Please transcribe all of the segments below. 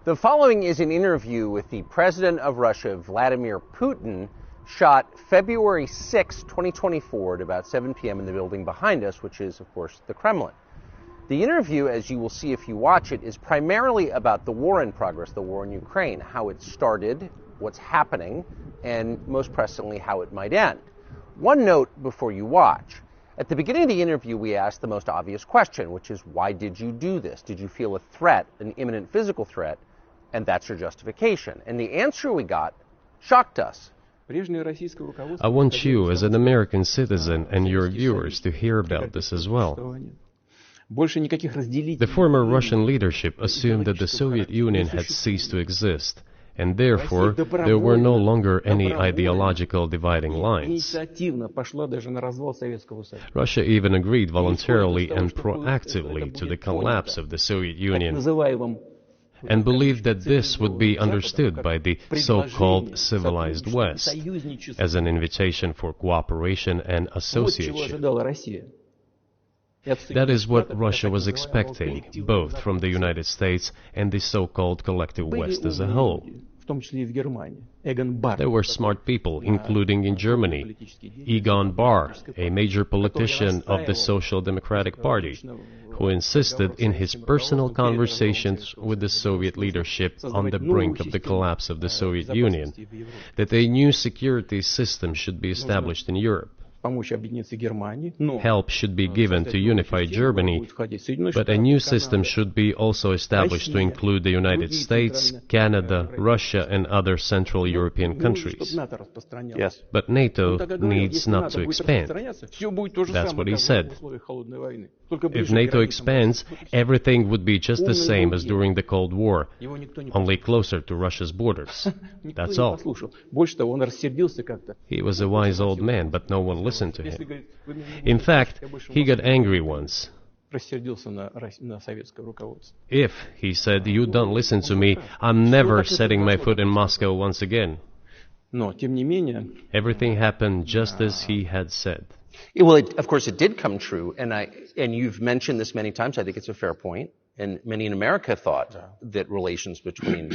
The following is an interview with the president of Russia, Vladimir Putin, shot February 6, 2024 at about 7 p.m. in the building behind us, which is, of course, the Kremlin. The interview, as you will see if you watch it, is primarily about the war in progress, the war in Ukraine, how it started, what's happening, and most pressingly, how it might end. One note before you watch. At the beginning of the interview, we asked the most obvious question, which is, why did you do this? Did you feel a threat, an imminent physical threat? And that's your justification. And the answer we got shocked us. I want you, as an American citizen, and your viewers to hear about this as well. The former Russian leadership assumed that the Soviet Union had ceased to exist, and therefore there were no longer any ideological dividing lines. Russia even agreed voluntarily and proactively to the collapse of the Soviet Union, and believed that this would be understood by the so-called civilized West as an invitation for cooperation and association. That is what Russia was expecting, both from the United States and the so-called collective West as a whole. There were smart people, including in Germany, Egon Bahr, a major politician of the Social Democratic Party, who insisted in his personal conversations with the Soviet leadership on the brink of the collapse of the Soviet Union, that a new security system should be established in Europe. Help should be given to unify Germany, but a new system should be also established to include the United States, Canada, Russia, and other Central European countries. Yes. But NATO needs not to expand. That's what he said. If NATO expands, everything would be just the same as during the Cold War, only closer to Russia's borders. That's all. He was a wise old man, but no one listened to him. In fact, he got angry once. If, he said, you don't listen to me, I'm never setting my foot in Moscow once again. Everything happened just as he had said. Well, of course, it did come true, and you've mentioned this many times. I think it's a fair point, and many in America thought that relations between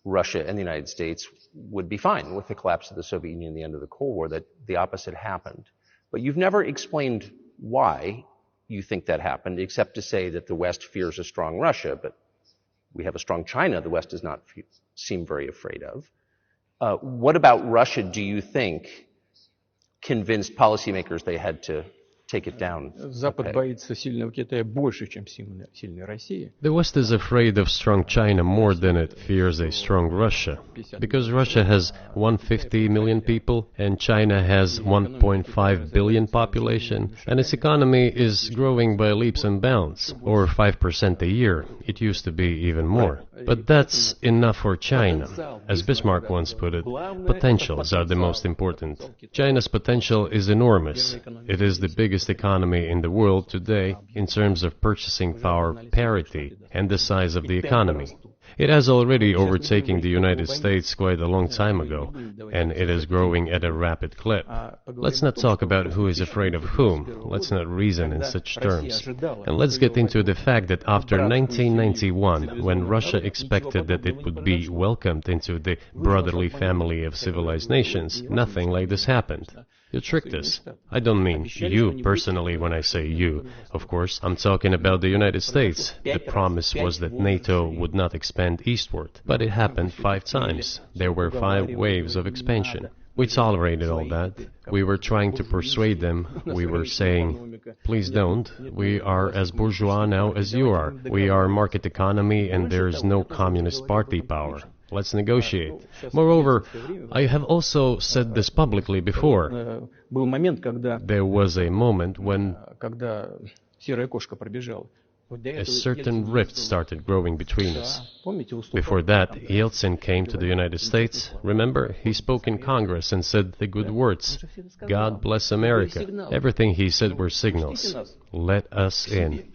Russia and the United States would be fine with the collapse of the Soviet Union and the end of the Cold War, that the opposite happened. But you've never explained why you think that happened, except to say that the West fears a strong Russia, but we have a strong China the West does not seem very afraid of. What about Russia, do you think, convinced policymakers they had to take it down? The West is afraid of strong China more than it fears a strong Russia, because Russia has 150 million people and China has 1.5 billion population, and its economy is growing by leaps and bounds, or 5% a year. It used to be even more. But that's enough for China. As Bismarck once put it, potentials are the most important. China's potential is enormous. It is the biggest economy in the world today in terms of purchasing power parity and the size of the economy. It has already overtaken the United States quite a long time ago, and it is growing at a rapid clip. Let's not talk about who is afraid of whom. Let's not reason in such terms. And let's get into the fact that after 1991, when Russia expected that it would be welcomed into the brotherly family of civilized nations, nothing like this happened. You tricked us. I don't mean you personally when I say you. Of course, I'm talking about the United States. The promise was that NATO would not expand eastward, but it happened 5 times. There were 5 waves of expansion. We tolerated all that. We were trying to persuade them. We were saying, please don't. We are as bourgeois now as you are. We are market economy and there is no communist party power. Let's negotiate. Moreover, I have also said this publicly before. There was a moment when a certain rift started growing between us. Before that, Yeltsin came to the United States. Remember, he spoke in Congress and said the good words. God bless America. Everything he said were signals. Let us in.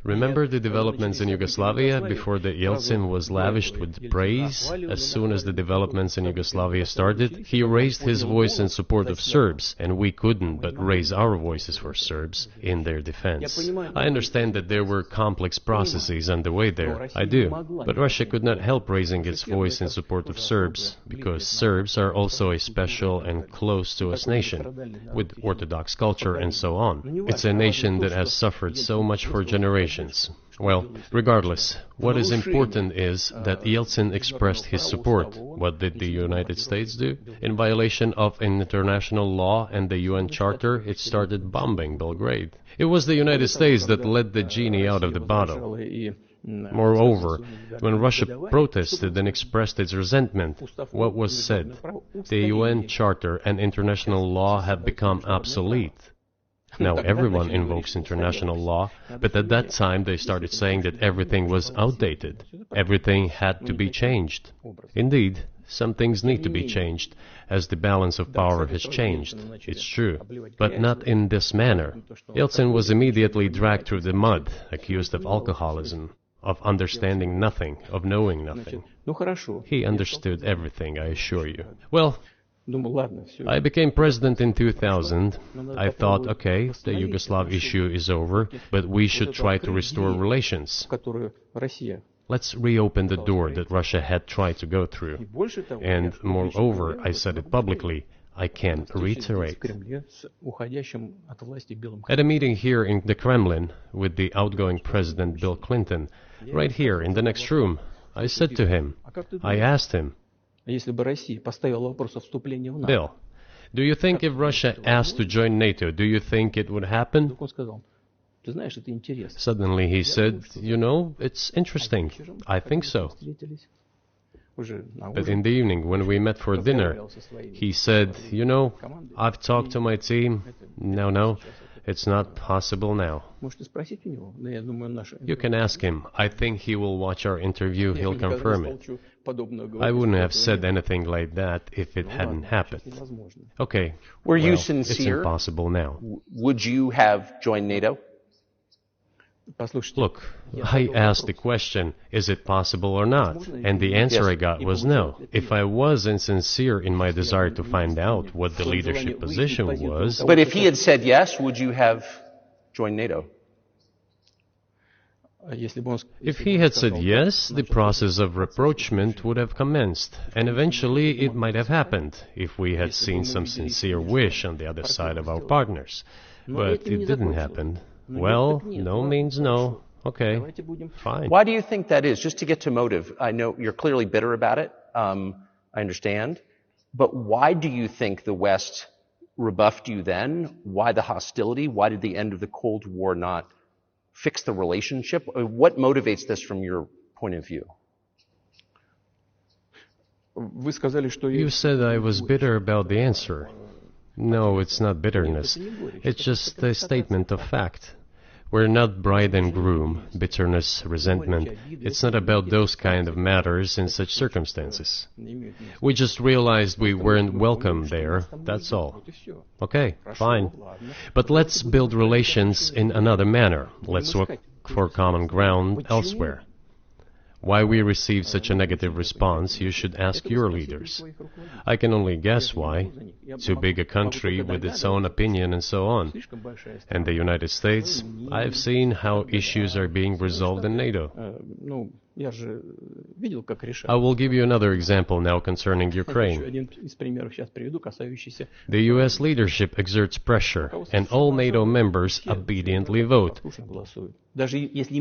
Remember the developments in Yugoslavia before the Yeltsin was lavished with praise? As soon as the developments in Yugoslavia started, he raised his voice in support of Serbs, and we couldn't but raise our voices for Serbs in their defense. I understand that there were complex processes underway there, I do, but Russia could not help raising its voice in support of Serbs, because Serbs are also a special and close to us nation, with Orthodox culture and so on. It's a nation that has suffered so much for generations. Well, regardless, what is important is that Yeltsin expressed his support. What did the United States do? In violation of international law and the UN Charter, it started bombing Belgrade. It was the United States that let the genie out of the bottle. Moreover, when Russia protested and expressed its resentment, what was said? The UN Charter and international law have become obsolete. Now everyone invokes international law, but at that time they started saying that everything was outdated. Everything had to be changed. Indeed, some things need to be changed, as the balance of power has changed. It's true, but not in this manner. Yeltsin was immediately dragged through the mud, accused of alcoholism, of understanding nothing, of knowing nothing. He understood everything, I assure you. Well, I became president in 2000. I thought, okay, the Yugoslav issue is over, but we should try to restore relations. Let's reopen the door that Russia had tried to go through. And moreover, I said it publicly, I can reiterate. At a meeting here in the Kremlin with the outgoing President Bill Clinton, right here in the next room, I said to him, I asked him, Bill, do you think if Russia asked to join NATO, do you think it would happen? Suddenly he said, you know, it's interesting. I think so. But in the evening, when we met for dinner, he said, you know, I've talked to my team. No, it's not possible now. You can ask him. I think he will watch our interview. He'll confirm it. I wouldn't have said anything like that if it hadn't happened. Okay. Were you sincere? It's impossible now. Would you have joined NATO? Look, I asked the question, is it possible or not? And the answer I got was no. If I was insincere in my desire to find out what the leadership position was... But if he had said yes, would you have joined NATO? If he had said yes, the process of rapprochement would have commenced, and eventually it might have happened, if we had seen some sincere wish on the other side of our partners. But it didn't happen. Well, no means no. Okay, fine. Why do you think that is? Just to get to motive, I know you're clearly bitter about it. I understand. But why do you think the West rebuffed you then? Why the hostility? Why did the end of the Cold War not fix the relationship? What motivates this from your point of view? You said I was bitter about the answer. No, it's not bitterness. It's just a statement of fact. We're not bride and groom, bitterness, resentment. It's not about those kind of matters in such circumstances. We just realized we weren't welcome there, that's all. Okay, fine. But let's build relations in another manner. Let's look for common ground elsewhere. Why we received such a negative response, you should ask your leaders. I can only guess why. Too big a country with its own opinion and so on. And the United States, I've seen how issues are being resolved in NATO. I will give you another example now concerning Ukraine. The US leadership exerts pressure, and all NATO members obediently vote,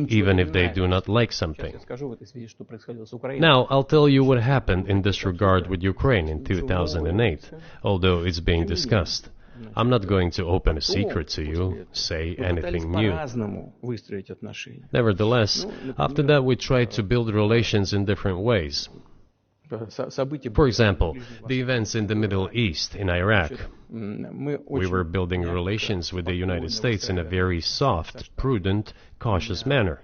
even if they do not like something. Now, I'll tell you what happened in this regard with Ukraine in 2008, although it's being discussed. I'm not going to open a secret to you, say anything new. Nevertheless, after that we tried to build relations in different ways. For example, the events in the Middle East, in Iraq. We were building relations with the United States in a very soft, prudent, cautious manner.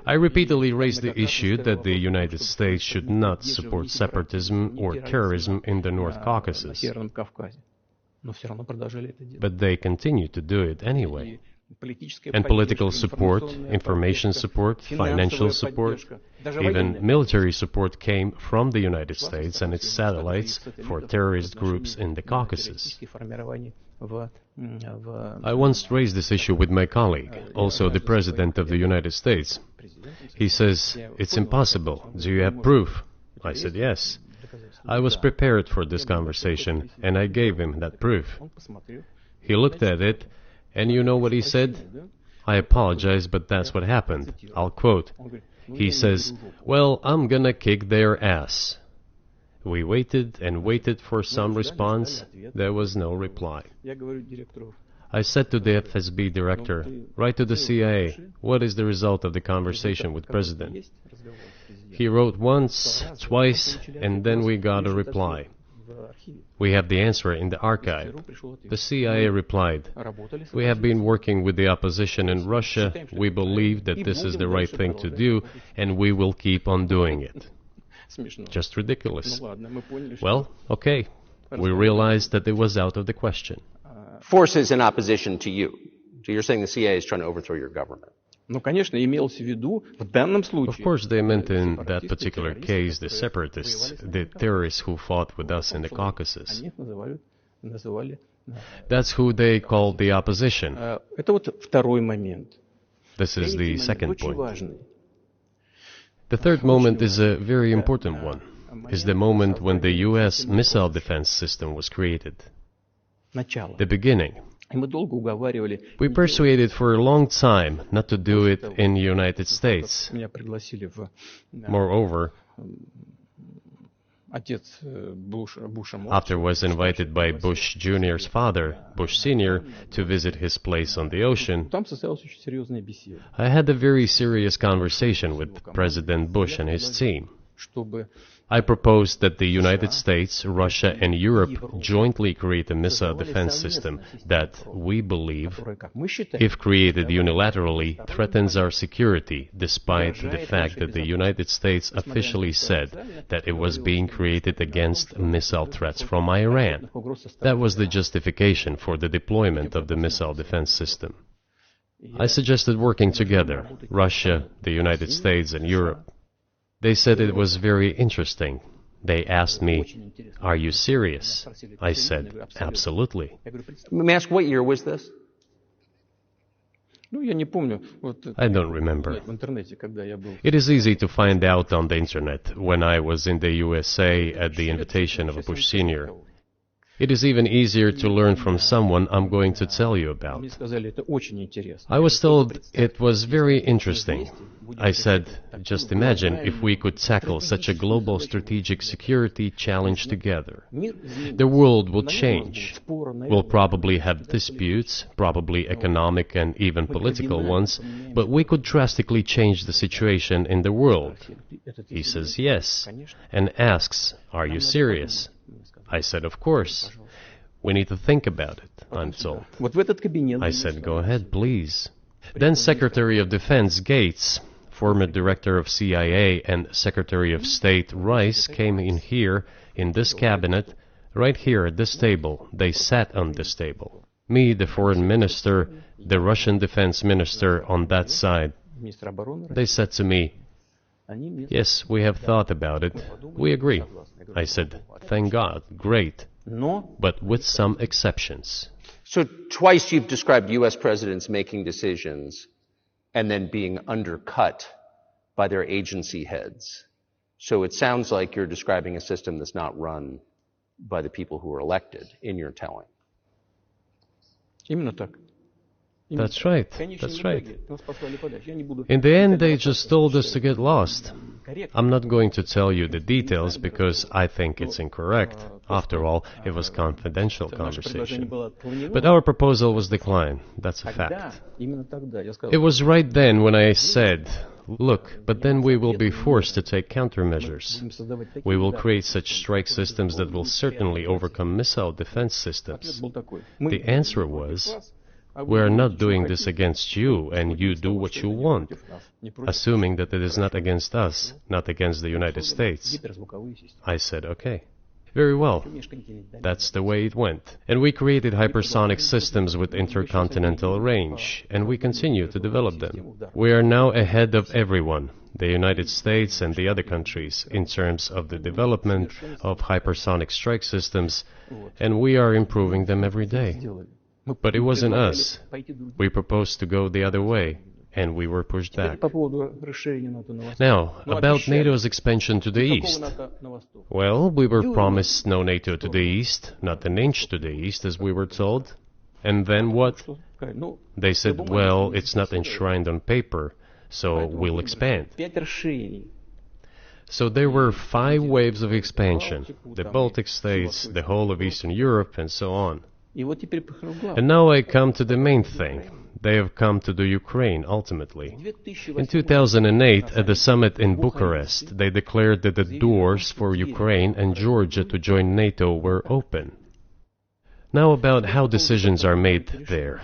I repeatedly raised the issue that the United States should not support separatism or terrorism in the North Caucasus. But they continue to do it anyway. And political support, information support, financial support, even military support came from the United States and its satellites for terrorist groups in the Caucasus. I once raised this issue with my colleague, also the President of the United States. He says, "It's impossible. Do you have proof?" I said, "Yes." I was prepared for this conversation, and I gave him that proof. He looked at it, and you know what he said? "I apologize, but that's what happened." I'll quote. He says, "Well, I'm gonna kick their ass." We waited and waited for some response. There was no reply. I said to the FSB director, "Write to the CIA, what is the result of the conversation with President?" He wrote once, twice, and then we got a reply. We have the answer in the archive. The CIA replied, "We have been working with the opposition in Russia. We believe that this is the right thing to do, and we will keep on doing it." Just ridiculous. Well, okay. We realized that it was out of the question. Forces in opposition to you. So you're saying the CIA is trying to overthrow your government? Of course, they meant in that particular case the separatists, the terrorists who fought with us in the Caucasus. That's who they called the opposition. This is the second point. The third moment is a very important one, is the moment when the US missile defense system was created. The beginning. We persuaded for a long time not to do it in the United States. Moreover, after I was invited by Bush Jr.'s father, Bush Sr., to visit his place on the ocean, I had a very serious conversation with President Bush and his team. I proposed that the United States, Russia, and Europe jointly create a missile defense system that, we believe, if created unilaterally, threatens our security, despite the fact that the United States officially said that it was being created against missile threats from Iran. That was the justification for the deployment of the missile defense system. I suggested working together, Russia, the United States, and Europe. They said it was very interesting. They asked me, "Are you serious?" I said, "Absolutely." Let me ask, what year was this? I don't remember. It is easy to find out on the internet when I was in the USA at the invitation of Bush Sr. It is even easier to learn from someone I'm going to tell you about. I was told it was very interesting. I said, just imagine if we could tackle such a global strategic security challenge together. The world will change. We'll probably have disputes, probably economic and even political ones, but we could drastically change the situation in the world. He says yes, and asks, "Are you serious?" I said, "Of course. We need to think about it," I'm told. I said, "Go ahead, please." Then Secretary of Defense Gates, former Director of CIA, and Secretary of State Rice came in here, in this cabinet, right here at this table. They sat on this table. Me, the Foreign Minister, the Russian Defense Minister on that side. They said to me, "Yes, we have thought about it. We agree." I said, "Thank God, great, but with some exceptions." So twice you've described U.S. presidents making decisions and then being undercut by their agency heads. So it sounds like you're describing a system that's not run by the people who were elected, in your telling. That's right, that's right. In the end, they just told us to get lost. I'm not going to tell you the details because I think it's incorrect. After all, it was confidential conversation. But our proposal was declined. That's a fact. It was right then when I said, "Look, but then we will be forced to take countermeasures. We will create such strike systems that will certainly overcome missile defense systems." The answer was, "We are not doing this against you, and you do what you want," assuming that it is not against us, not against the United States. I said, "Okay." Very well. That's the way it went. And we created hypersonic systems with intercontinental range, and we continue to develop them. We are now ahead of everyone, the United States and the other countries, in terms of the development of hypersonic strike systems, and we are improving them every day. But it wasn't us. We proposed to go the other way, and we were pushed back. Now, about NATO's expansion to the east. Well, we were promised no NATO to the east, not an inch to the east, as we were told. And then what? They said, well, it's not enshrined on paper, so we'll expand. So there were 5 waves of expansion, the Baltic states, the whole of Eastern Europe, and so on. And now I come to the main thing. They have come to the Ukraine, ultimately. In 2008, at the summit in Bucharest, they declared that the doors for Ukraine and Georgia to join NATO were open. Now about how decisions are made there.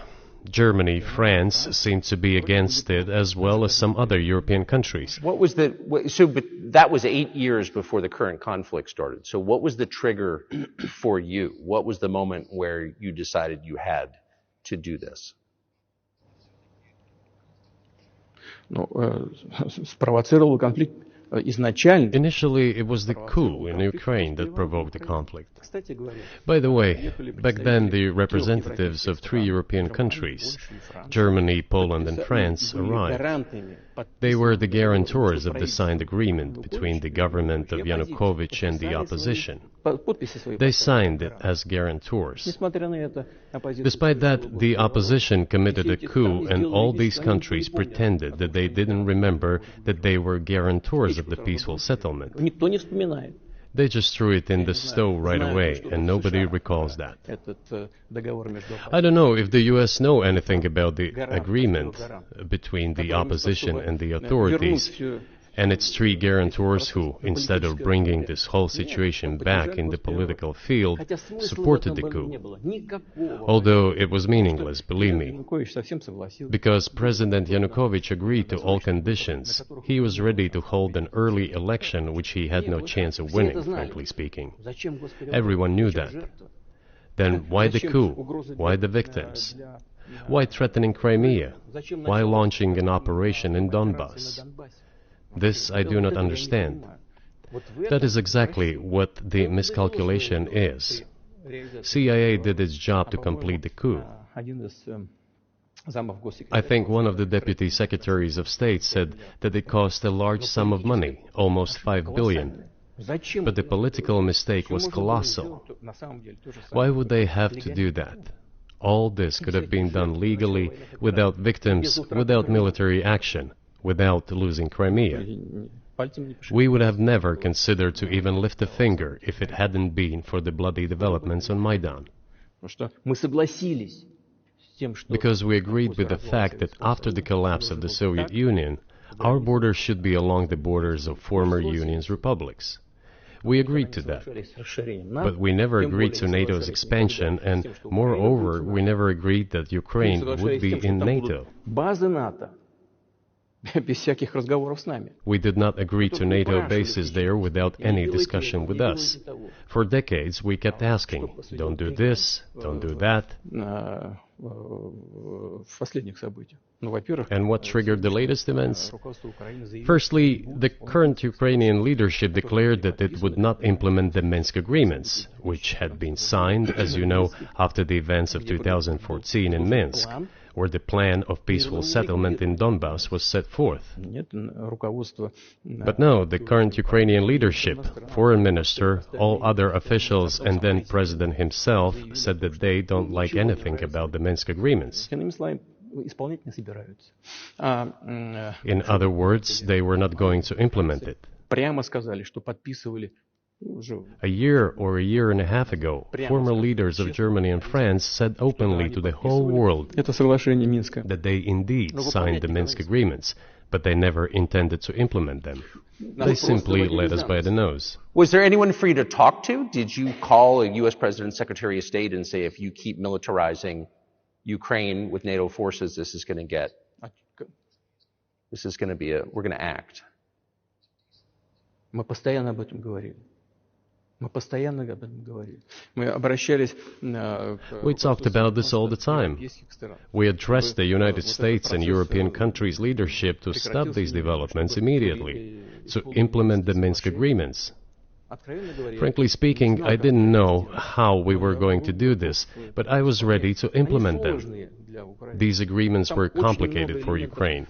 Germany, France seem to be against it, as well as some other European countries. But that was 8 years before the current conflict started. So what was the trigger for you? What was the moment where you decided you had to do this? Спровоцировал конфликт изначально. Initially, it was the coup in Ukraine that provoked the conflict. By the way, back then the representatives of 3 European countries, Germany, Poland and France, arrived. They were the guarantors of the signed agreement between the government of Yanukovych and the opposition. They signed it as guarantors. Despite that, the opposition committed a coup, and all these countries pretended that they didn't remember that they were guarantors of the peaceful settlement. They just threw it in the stove right away, and nobody recalls that. I don't know if the US know anything about the agreement between the opposition and the authorities, and its 3 guarantors who, instead of bringing this whole situation back in the political field, supported the coup. Although it was meaningless, believe me, because President Yanukovych agreed to all conditions. He was ready to hold an early election, which he had no chance of winning, frankly speaking. Everyone knew that. Then why the coup? Why the victims? Why threatening Crimea? Why launching an operation in Donbass? This I do not understand. That is exactly what the miscalculation is. CIA did its job to complete the coup. I think one of the deputy secretaries of state said that it cost a large sum of money, almost 5 billion. But the political mistake was colossal. Why would they have to do that? All this could have been done legally, without victims, without military action, without losing Crimea. We would have never considered to even lift a finger if it hadn't been for the bloody developments on Maidan. Because we agreed with the fact that after the collapse of the Soviet Union, our borders should be along the borders of former Union's republics. We agreed to that. But we never agreed to NATO's expansion, and moreover, we never agreed that Ukraine would be in NATO. We did not agree to NATO bases there without any discussion with us. For decades, we kept asking, don't do this, don't do that. And what triggered the latest events? Firstly, the current Ukrainian leadership declared that it would not implement the Minsk agreements, which had been signed, as you know, after the events of 2014 in Minsk, where the plan of peaceful settlement in Donbass was set forth. But no, the current Ukrainian leadership, foreign minister, all other officials, and then president himself said that they don't like anything about the Minsk agreements. In other words, they were not going to implement it. A year or a year and a half ago, former leaders of Germany and France said openly to the whole world that they indeed signed the Minsk agreements, but they never intended to implement them. They simply led us by the nose. Was there anyone for you to talk to? Did you call a U.S. President, Secretary of State and say, if you keep militarizing Ukraine with NATO forces, we're going to act? We talked about this all the time. We addressed the United States and European countries' leadership to stop these developments immediately, to implement the Minsk agreements. Frankly speaking, I didn't know how we were going to do this, but I was ready to implement them. These agreements were complicated for Ukraine.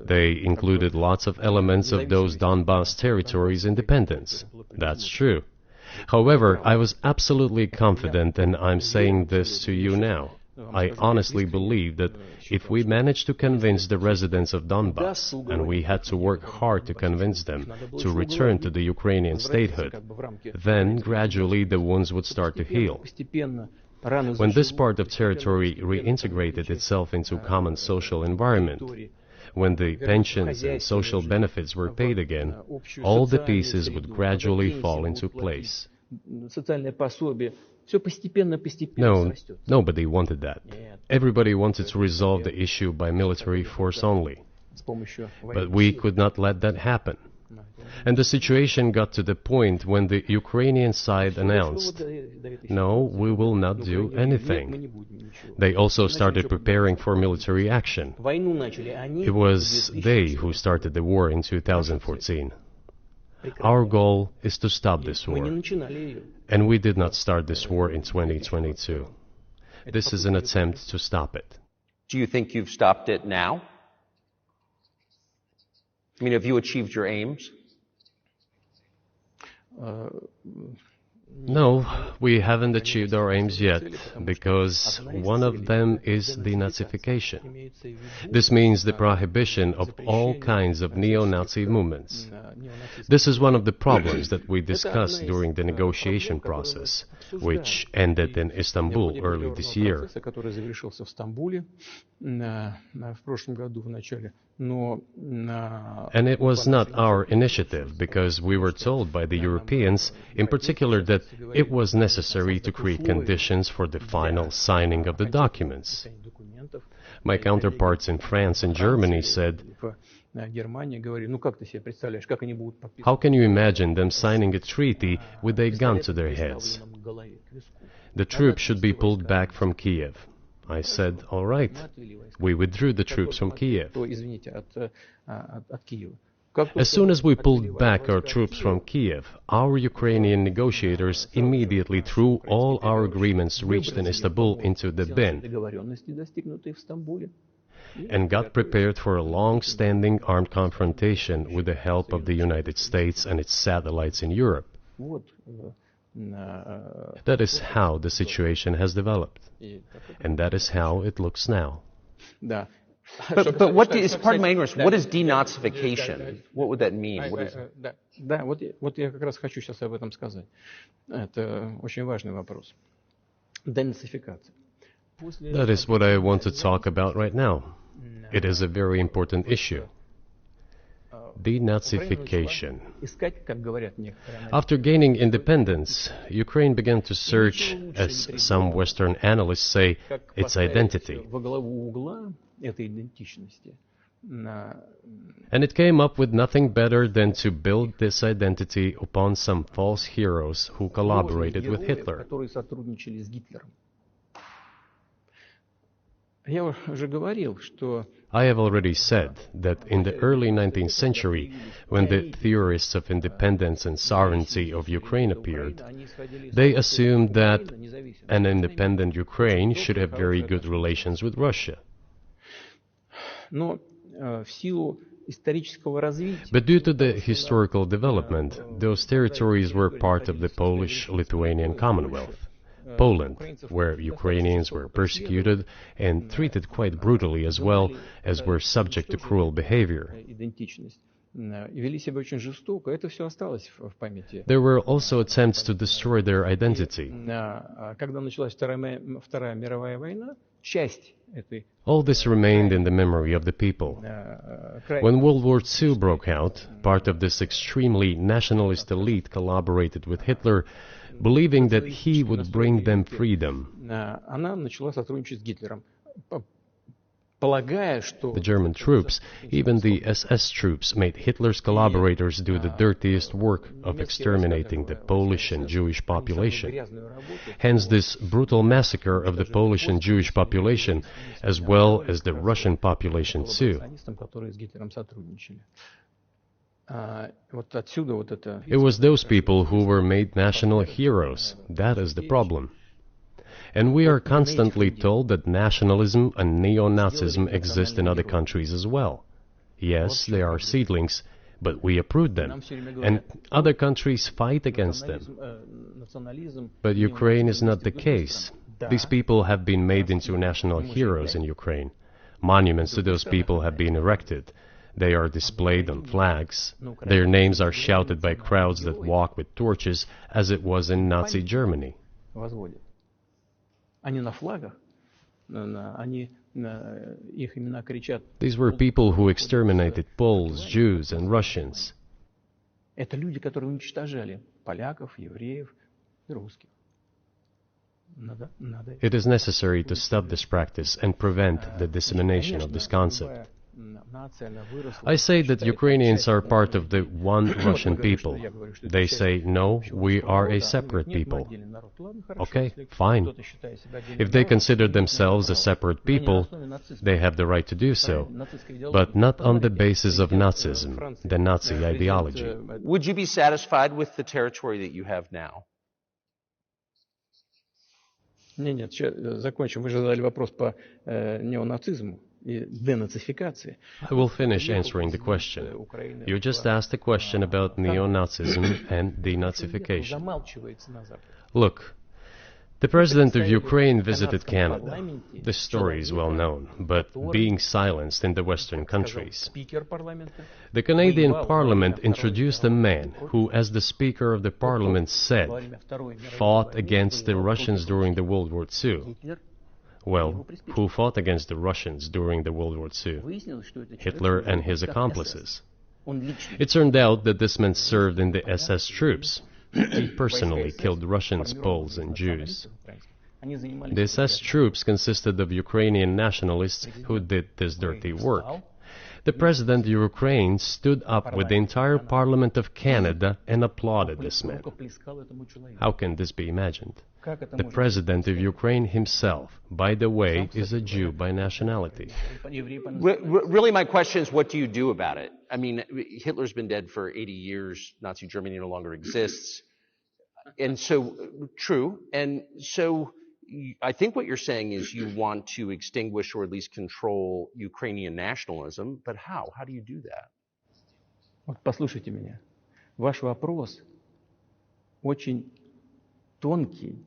They included lots of elements of those Donbas territories' independence. That's true. However, I was absolutely confident, and I'm saying this to you now. I honestly believe that if we managed to convince the residents of Donbas, and we had to work hard to convince them to return to the Ukrainian statehood, then gradually the wounds would start to heal. When this part of territory reintegrated itself into common social environment, when the pensions and social benefits were paid again, all the pieces would gradually fall into place. No, nobody wanted that. Everybody wanted to resolve the issue by military force only. But we could not let that happen. And the situation got to the point when the Ukrainian side announced, no, we will not do anything. They also started preparing for military action. It was they who started the war in 2014. Our goal is to stop this war. And we did not start this war in 2022. This is an attempt to stop it. Do you think you've stopped it now? I mean, have you achieved your aims? No, we haven't achieved our aims yet, because one of them is denazification. This means the prohibition of all kinds of neo-Nazi movements. This is one of the problems that we discussed during the negotiation process, which ended in Istanbul early this year. And it was not our initiative, because we were told by the Europeans, in particular, that it was necessary to create conditions for the final signing of the documents. My counterparts in France and Germany said, how can you imagine them signing a treaty with a gun to their heads? The troops should be pulled back from Kiev. I said, all right. We withdrew the troops from Kiev. As soon as we pulled back our troops from Kiev, our Ukrainian negotiators immediately threw all our agreements reached in Istanbul into the bin and got prepared for a long-standing armed confrontation with the help of the United States and its satellites in Europe. That is how the situation has developed, and that is how it looks now. But what is, pardon my ignorance, what is denazification? What would that mean? What is... Да, вот я как раз хочу сейчас об этом сказать. Это очень важный вопрос. Денацификация. That is what I want to talk about right now. It is a very important issue. Denazification. After gaining independence, Ukraine began to search, as some Western analysts say, its identity. And it came up with nothing better than to build this identity upon some false heroes who collaborated with Hitler. I have already said that in the early 19th century, when the theorists of independence and sovereignty of Ukraine appeared, they assumed that an independent Ukraine should have very good relations with Russia. But due to the historical development, those territories were part of the Polish-Lithuanian Commonwealth. Poland, where Ukrainians were persecuted and treated quite brutally, as well as were subject to cruel behavior. There were also attempts to destroy their identity. All this remained in the memory of the people. When World War II broke out, part of this extremely nationalist elite collaborated with Hitler, believing that he would bring them freedom. The German troops, even the SS troops, made Hitler's collaborators do the dirtiest work of exterminating the Polish and Jewish population. Hence this brutal massacre of the Polish and Jewish population, as well as the Russian population too. It was those people who were made national heroes. That is the problem. And we are constantly told that nationalism and neo-Nazism exist in other countries as well. Yes, they are seedlings, but we uproot them, and other countries fight against them. But Ukraine is not the case. These people have been made into national heroes in Ukraine. Monuments to those people have been erected. They are displayed on flags. Their names are shouted by crowds that walk with torches, as it was in Nazi Germany. These were people who exterminated Poles, Jews, and Russians. It is necessary to stop this practice and prevent the dissemination of this concept. I say that Ukrainians are part of the one Russian people. They say, no, we are a separate people. Okay, fine. If they consider themselves a separate people, they have the right to do so, but not on the basis of Nazism, the Nazi ideology. Would you be satisfied with the territory that you have now? Нет, закончим. Вы же задали вопрос по неонацизму. I will finish answering the question. You just asked a question about neo-Nazism and denazification. Look, the President of Ukraine visited Canada. This story is well known, but being silenced in the Western countries. The Canadian Parliament introduced a man who, as the Speaker of the Parliament said, fought against the Russians during the World War II. Well, who fought against the Russians during the World War II? Hitler and his accomplices. It turned out that this man served in the SS troops. He personally killed Russians, Poles, and Jews. The SS troops consisted of Ukrainian nationalists who did this dirty work. The President of Ukraine stood up with the entire Parliament of Canada and applauded this man. How can this be imagined? The President of Ukraine himself, by the way, is a Jew by nationality. Really, my question is, what do you do about it? I mean, Hitler's been dead for 80 years. Nazi Germany no longer exists. And so, true. And so, I think what you're saying is you want to extinguish or at least control Ukrainian nationalism. But how? How do you do that? Вот послушайте меня. Ваш вопрос очень тонкий.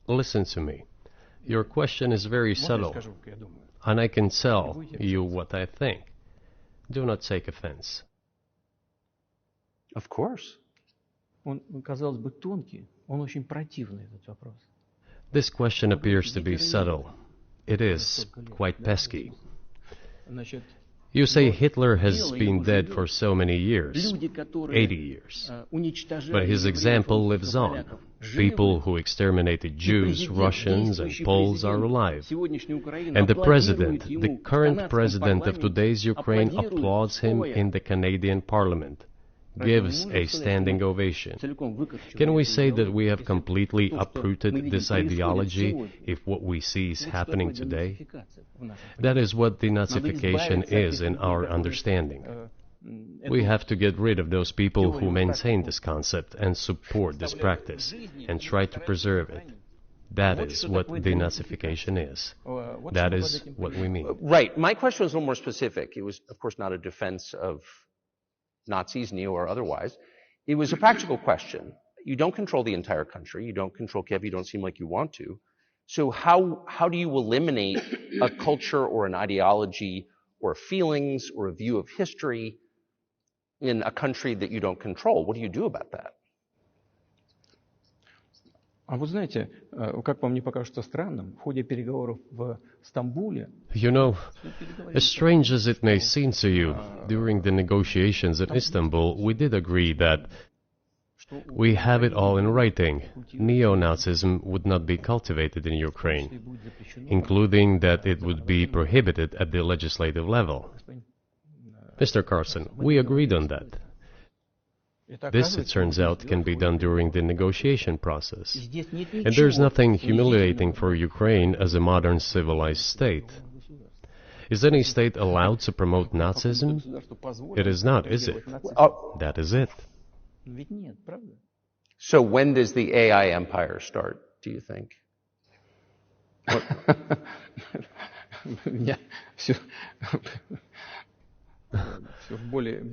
Listen to me. Your question is very subtle, and I can tell you what I think. Do not take offense. Of course. Он, казалось бы, тонкий, он очень противный, этот вопрос. This question appears to be subtle. It is quite pesky. You say Hitler has been dead for so many years, 80 years. But his example lives on. People who exterminated Jews, Russians, and Poles are alive. And the president, the current president of today's Ukraine, applauds him in the Canadian Parliament, gives a standing ovation. Can we say that we have completely uprooted this ideology if what we see is happening today? That is what denazification is in our understanding. We have to get rid of those people who maintain this concept and support this practice and try to preserve it. That is what denazification is. That is what we mean. Right. My question was a little more specific. It was, of course, not a defense of Nazis, neo or otherwise. It was a practical question. You don't control the entire country. You don't control Kiev. You don't seem like you want to. So how do you eliminate a culture or an ideology or feelings or a view of history in a country that you don't control? What do you do about that? А вы знаете, как вам не покажется странным, в ходе переговоров в Стамбуле... You know, as strange as it may seem to you, during the negotiations in Istanbul, we did agree that We have it all in writing. Neo-Nazism would not be cultivated in Ukraine, including that it would be prohibited at the legislative level. Mr. Carlson, we agreed on that. This, it turns out, can be done during the negotiation process. And there's nothing humiliating for Ukraine as a modern civilized state. Is any state allowed to promote Nazism? It is not, is it? That is it. So when does the AI empire start, do you think?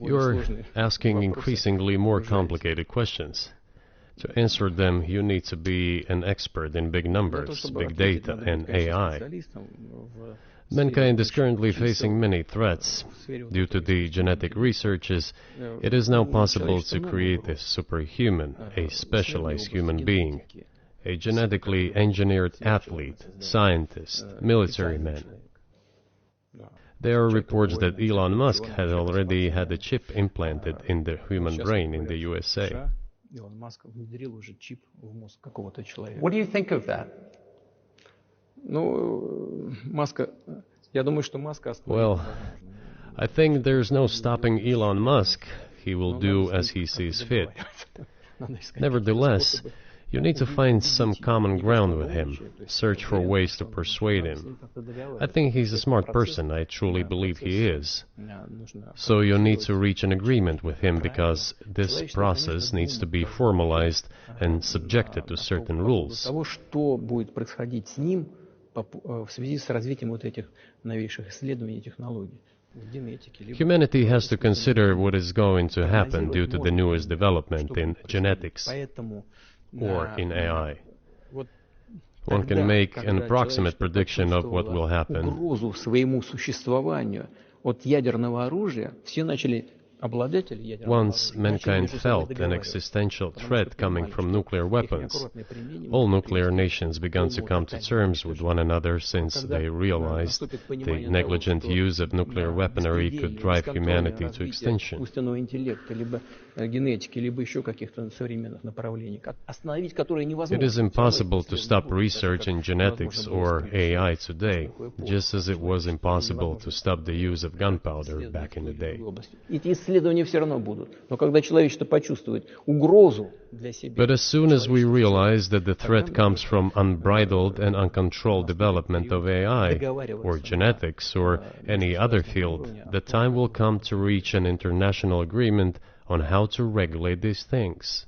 You're asking increasingly more complicated questions. To answer them, you need to be an expert in big numbers, big data, and AI. Mankind is currently facing many threats. Due to the genetic researches, it is now possible to create a superhuman, a specialized human being, a genetically engineered athlete, scientist, military man. There are reports that Elon Musk had already had a chip implanted in the human brain in the USA. What do you think of that? Well, I think there's no stopping Elon Musk. He will do as he sees fit. Nevertheless, you need to find some common ground with him, search for ways to persuade him. I think he's a smart person, I truly believe he is. So you need to reach an agreement with him because this process needs to be formalized and subjected to certain rules. Humanity has to consider what is going to happen due to the newest development in genetics or in AI. One can make an approximate prediction of what will happen. Once mankind felt an existential threat coming from nuclear weapons, all nuclear nations began to come to terms with one another since they realized the negligent use of nuclear weaponry could drive humanity to extinction. It is impossible to stop research in genetics or AI today, just as it was impossible to stop the use of gunpowder back in the day. But as soon as we realize that the threat comes from unbridled and uncontrolled development of AI, or genetics, or any other field, the time will come to reach an international agreement on how to regulate these things.